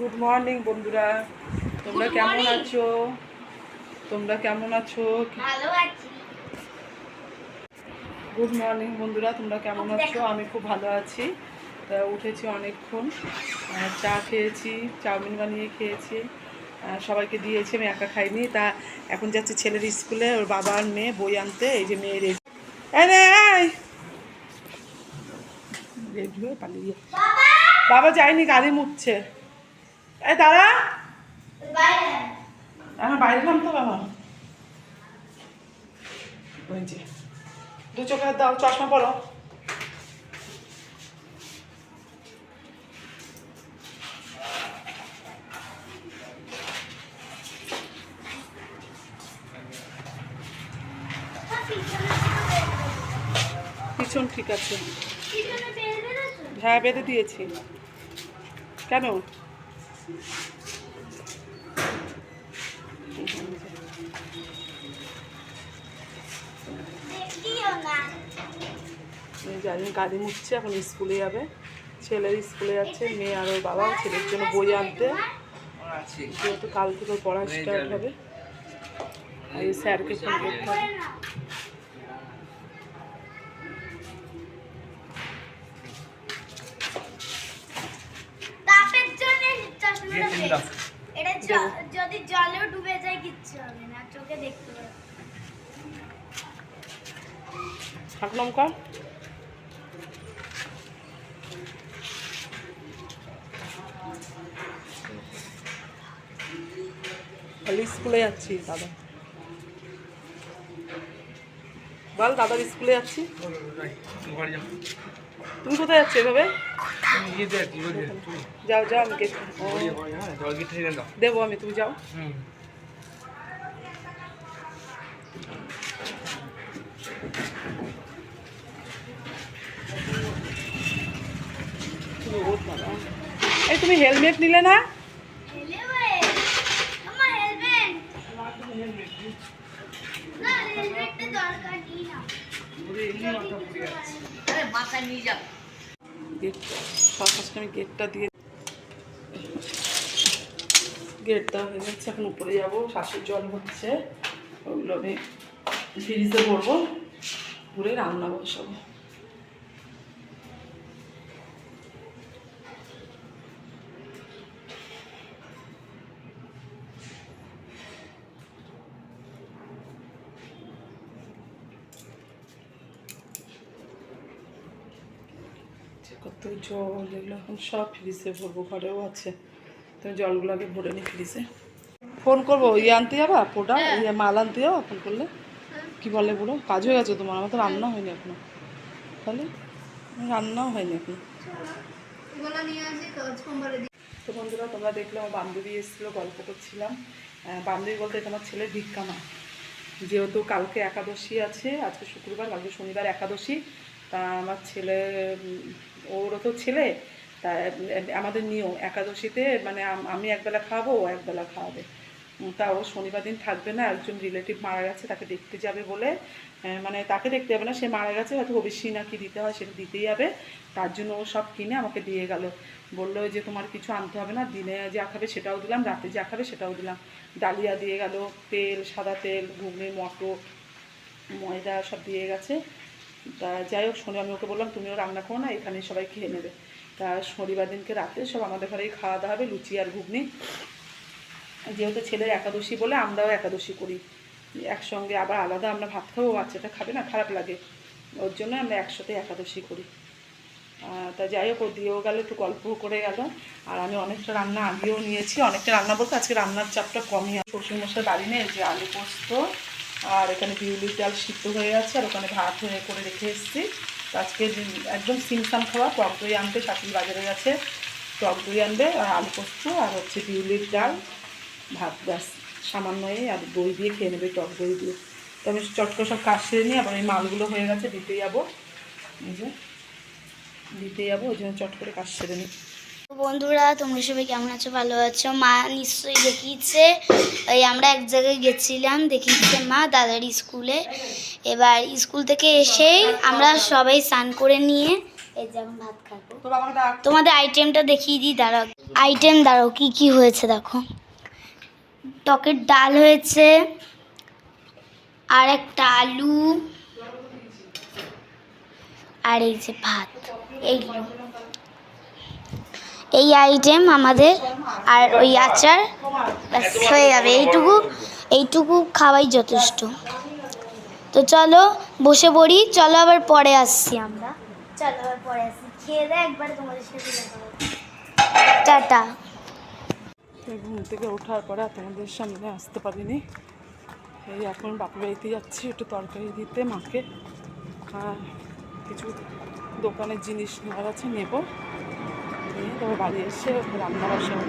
Good morning বন্ধুরা, তোমরা কেমন আছো? ভালো আছি। গুড মর্নিং বন্ধুরা, তোমরা কেমন আছো? আমি খুব ভালো আছি। উঠেছি অনেকক্ষণ, চা খেয়েছি, চাউমিন বানিয়ে খেয়েছি, সবাইকে দিয়েছি, আমি একা খাইনি। তা এখন যাচ্ছি ছেলের স্কুলে, ওর বাবা আর মেয়ে বই আনতে। এই যে মেয়ের রেডি হয়ে পালিয়ে, বাবা যায়নি, গাড়ি মুছছে। এই দাঁড়া, এখন বাইরে নামতে বাবা। ওই যে দু চোখে দাও, চশমা পরো। পিছন ঠিক আছে, হ্যাঁ বেঁধে দিয়েছি। কেন? জানি গাড়ি মুছছে, এখন স্কুলে যাবে। ছেলের স্কুলে যাচ্ছে, মেয়ে আর ওর বাবা ছেলের জন্য বই আনতে, যেহেতু কাল থেকে পড়া স্টার্ট হবে। আর এই স্যারকে ফোন করতে হবে। যদি জলেও ডুবে যায় কিচ্ছু হবে না, চোখে দেখতে পাবে। স্কুলে যাচ্ছি দাদা, বল দাদার স্কুলে যাচ্ছি। তুমি কোথায় যাচ্ছ এভাবে? যাও যাও, আমি দেবো, আমি তুমি যাও। এই তুমি হেলমেট নিলে না? আমি গেটটা দিয়ে, গেটটা হয়ে যাচ্ছে। এখন উপরে যাবো, শ্বাসের জল হচ্ছে, ওগুলো আমি ফ্রিজে ভরবো, ভরে রান্না বসাবো। কত জল, এগুলো এখন সব ফ্রিজে ভরবো, ঘরেও আছে। তুমি জলগুলো আগে ভরে নি ফ্রিজে। ফোন করবো, ইয়ে আনতে যাবা, পোটা ইয়ে মাল আনতে যাবো। ফোন করলে কি বলে, বুড়ো কাজ হয়ে গেছে তোমার? আমার তো রান্না হয়নি এখনো। তাহলে রান্নাও হয়নি এখন। তো বন্ধুরা, তোমরা দেখলে আমার বান্ধবী এসেছিলো, গল্প করছিলাম। বান্ধবী বলতে এটা আমার ছেলের ভিক্ষা মা। যেহেতু কালকে একাদশী আছে, আজকে শুক্রবার, কালকে শনিবার একাদশী। তা আমার ছেলে, ওরও তো ছেলে, তা আমাদের নিয়ম একাদশীতে, মানে আমি একবেলা খাওয়াবো, ও একবেলা খাওয়াবে। তা ও শনিবার দিন থাকবে না, একজন রিলেটিভ মারা গেছে, তাকে দেখতে যাবে বলে, মানে তাকে দেখতে যাবে না, সে মারা গেছে, হয়তো ওবিসি না কি দিতে হয় সেটা দিতেই যাবে। তার জন্য ও সব কিনে আমাকে দিয়ে গেল। বললো যে তোমার কিছু আনতে হবে না, দিনে যা খাবে সেটাও দিলাম, রাতে যা খাবে সেটাও দিলাম। ডালিয়া দিয়ে গেল, তেল, সাদা তেল, ঘুগনি, মটর, ময়দা সব দিয়ে গেছে। তা যাই হোক, আমি ওকে বললাম তুমিও রান্না করো না, এখানে সবাই খেয়ে নেবে। তা শনিবার দিনকে রাতে সব আমাদের ঘরেই খাওয়া দাওয়া হবে, লুচি আর ঘুগনি। যেহেতু ছেলের একাদশী বলে আমরাও একাদশী করি একসঙ্গে, আবার আলাদা আমরা ভাত খাবো, বাচ্চাটা খাবে না, খারাপ লাগে, ওর জন্য আমরা একসাথে একাদশী করি। তা যাই হোক, ও দিয়েও গেল, একটু গল্পও করে গেল। আর আমি অনেকটা রান্না আগেও নিয়েছি, অনেকটা রান্না বলতে আজকে রান্নার চাপটা কমই। শ্বশুরমশাই বাড়ি নেই, যে আলু পোস্ত আর এখানে বিউলির ডাল সিদ্ধ হয়ে গেছে, আর ওখানে ভাত হয়ে করে রেখে এসেছি। তো আজকে একদম সিমসাম খাওয়া, টক দই আনতে শাশুড়ি বাজারে গেছে, টক দই আনবে, আর আলু পোস্ত আর হচ্ছে বিউলির ডাল, ভাত, ব্যাস সামান্যই, আর দই দিয়ে খেয়ে নেবে, টক দই দিয়ে। তো আমি চট করে সব কাজ সেরে নিই, আবার এই মালগুলো হয়ে গেছে, দিতে যাবো, এই যে দিতে যাবো, ওই জন্য চট করে কাজ সেরে নিই। বন্ধুরা, তোমরা সবাই কেমন আছো? ভালো আছো? মা নিশ্চয়ই দেখিয়েছে, ওই আমরা এক জায়গায় গেছিলাম, দেখিয়েছে মা দাদার স্কুলে। এবার স্কুল থেকে এসেই আমরা সবাই স্নান করে নিয়ে এই যে ভাত খাবো। তোমাদের আইটেমটা দেখিয়ে দিই, দাঁড়াও। আইটেম দাঁড়াও কি কি হয়েছে দেখো, টকের ডাল হয়েছে, আর একটা আলু, আর এই যে ভাত, এইগুলো এই আইটেম আমাদের। আর ওই আচার, ব্যাস হয়ে যাবে। এইটুকু খাওয়াই যথেষ্ট। তো চলো বসে পড়ি, চলো আবার পরে আসছি আমরা, চলো আবার পরে আসছি, খেয়ে দেয় একবার তোমাদের সাথে দেখা হবে। টাটা। ঘুম থেকে ওঠার পরে তোমাদের সামনে আসতে পারিনি। এই এখন বাপের বাড়িতে যাচ্ছি একটু তরকারি দিতে মাকে, আর কিছু দোকানের জিনিস নেওয়ার আছে, নেবো। নিয়ে তবে বাড়ি এসে রান্না বসাবো।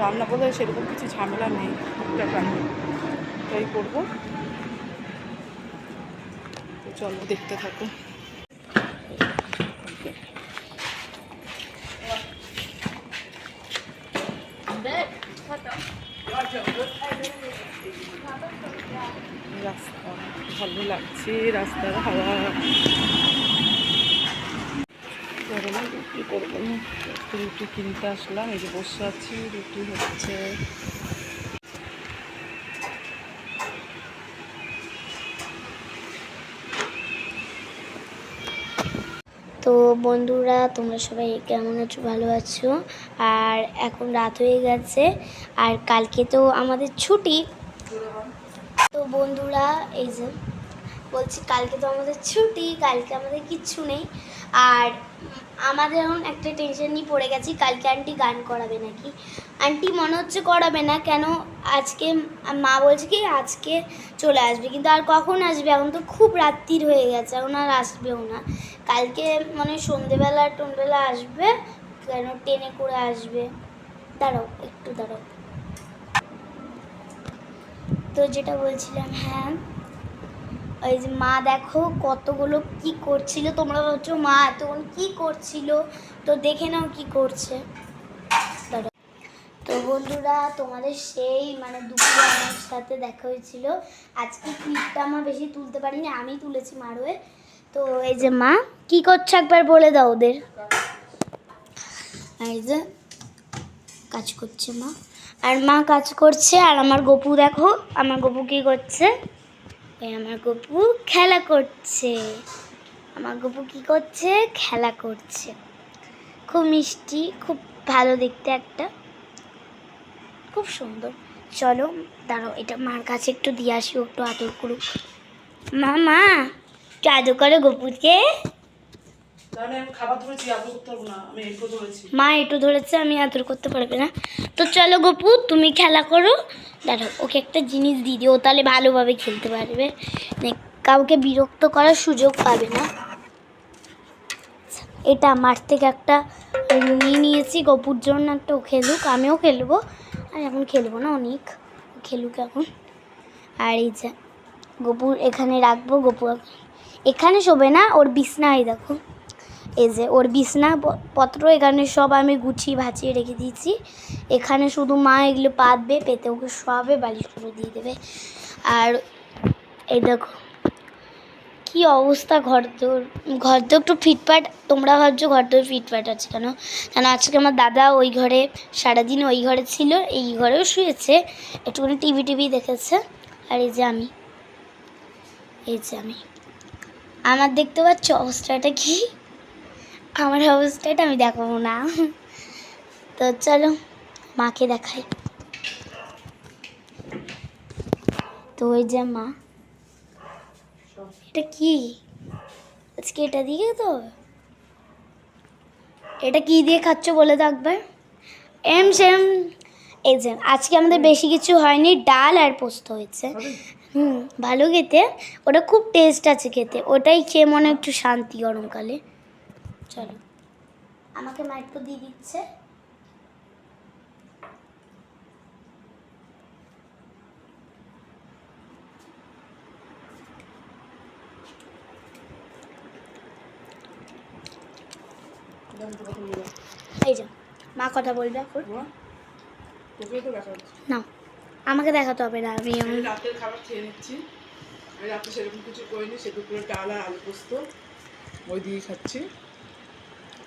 রান্না বলে সেরকম কিছু ঝামেলা নেই, টুকটাক রান্না তাই করবো। তো চলো দেখতে থাকো। রাস্তা ভালো লাগছে, রাস্তার হাওয়া। করবো রুটি করবো, রুটি কিনতে আসলাম, এই যে বসে আছি, রুটি হচ্ছে। তো বন্ধুরা তোমরা সবাই কেমন আছো, ভালো আছো? আর এখন রাত হয়ে গেছে, আর কালকে তো আমাদের ছুটি। তো বন্ধুরা এই যে বলছি, কালকে তো আমাদের ছুটি, কালকে আমাদের কিচ্ছু নেই। আর আমাদের এখন একটা টেনশন নিয়ে পড়ে গেছি, কালকে আন্টি গান করাবে নাকি। আন্টি মনে হচ্ছে করাবে না, কেন আজকে মা বলছে কি আজকে চলে আসবে, কিন্তু আর কখন আসবে, এখন তো খুব রাত্রির হয়ে গেছে, এখন আর আসবেও না। কালকে মানে সন্ধেবেলা টনবেলা আসবে, কেন ট্রেনে করে আসবে। দাঁড়াও একটু দাঁড়াও। তো যেটা বলছিলাম, হ্যাঁ ওই যে মা দেখো কতগুলো কি করছিল, তোমরা ভাবছো মা এতক্ষণ কি করছিল, তো দেখে নাও কি করছে। তো বন্ধুরা তোমাদের সেই মানে দুপুরে আমার সাথে দেখা হয়েছিল। আজকে ক্লিপটা আমার বেশি তুলতে পারিনি, আমি তুলেছি মার হয়ে। তো এই যে মা কি করছে একবার বলে দাও ওদের। এই যে কাজ করছে মা, আর মা কাজ করছে, আর আমার গপু দেখো, আমার গপু কি করছে, আমার গপু খেলা করছে। আমার গপু কি করছে, খেলা করছে। খুব মিষ্টি, খুব ভালো দেখতে, একটা খুব সুন্দর। চলো দাঁড়াও, এটা মার কাছে একটু দিয়ে আসি, ও একটু আদর করুক। মা মা একটু আদর করো গপুকে। মা একটু ধরেছে, আমি আদর করতে পারবে না। তো চলো গপু তুমি খেলা করো। দাঁড়াও ওকে একটা জিনিস দিয়ে দিও, ও তাহলে ভালোভাবে খেলতে পারবে, কাউকে বিরক্ত করার সুযোগ পাবে না। এটা মাঠ থেকে একটা নিয়ে নিয়েছি গপুর জন্য, একটা ও খেলুক, আমিও খেলবো। আর এখন খেলবো না, অনেক খেলুক এখন। আর এই যে গপুর এখানে রাখবো, গপু এখানে শোবে না, ওর বিছনায় দেখো, এই যে ওর বিছনা পত্র এখানে সব আমি গুছিয়ে ভাছিয়ে রেখে দিয়েছি। এখানে শুধু মা এগুলো পাতবে, পেতে ওকে শোয়াবে, বালিশ করে দিয়ে দেবে। আর এই দেখো কি অবস্থা, ঘরদোর একটু ফিটফাট। তোমরা ভাবছো ঘরদোর ফিটফাট আছে কেন, কেন আজকে আমার দাদা ওই ঘরে সারাদিন ওই ঘরে ছিল, এই ঘরেও শুয়েছে, একটুখানি টিভি দেখেছে। আর এই যে আমি, আমার দেখতে পাচ্ছ অবস্থাটা কি, আমার অবস্থাটা আমি দেখাবো না। তো চলো মাকে দেখাই। তো ওই যে মা, এটা কি আজকে, এটা দিয়ে তো, এটা কি দিয়ে খাচ্ছ বলে দাও একবার। সেম এই যে আজকে আমাদের বেশি কিছু হয়নি, ডাল আর পোস্ত হয়েছে। ভালো খেতে, ওটা খুব টেস্ট আছে খেতে, ওটাই খেয়ে মনে একটু শান্তি গরমকালে। চলো আমাকে মা একটু দিয়ে দিচ্ছে। এই যে মা কথা বলবে এখন, না আমাকে দেখাতে হবে না, আমি রাতের খাবার খেয়ে নিচ্ছি। আমি রাতে সেরকম কিছু করিনি, সে দুপুরে ডাল আর আলু পোস্ত ওই দিয়ে খাচ্ছি।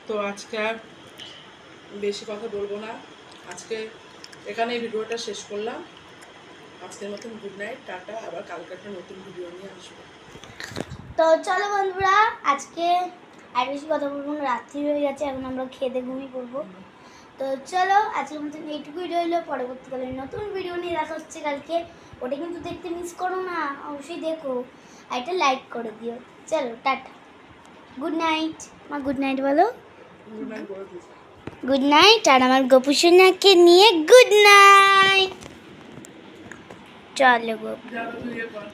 তো আজকে আর বেশি কথা বলবো না, আজকে এখানে এই ভিডিওটা শেষ করলাম। আজকের মতন গুড নাইট, টাটা। আবার কালকে একটা নতুন ভিডিও নিয়ে আসবো। তো চলো বন্ধুরা, আজকে আর বেশি কথা বলবো না, রাত্রি হয়ে গেছে, এখন আমরা খেতে ঘুমিয়ে পড়বো। তো চলো আজকের মতন এইটুকুই রইলো, পরবর্তীকালে নতুন ভিডিও নিয়ে দেখা হচ্ছে কালকে। ওটা কিন্তু দেখতে মিস করো না, অবশ্যই দেখো, আর এটা লাইক করে দিও। চলো টাটা, গুড নাইট। মা গুড নাইট বলো। গুড নাইট বলে দিচ্ছি। গুড নাইট, আর আমার গোপু সোনাকে নিয়ে গুড নাইট। চলো গো। যাও তুই ইয়ে কর।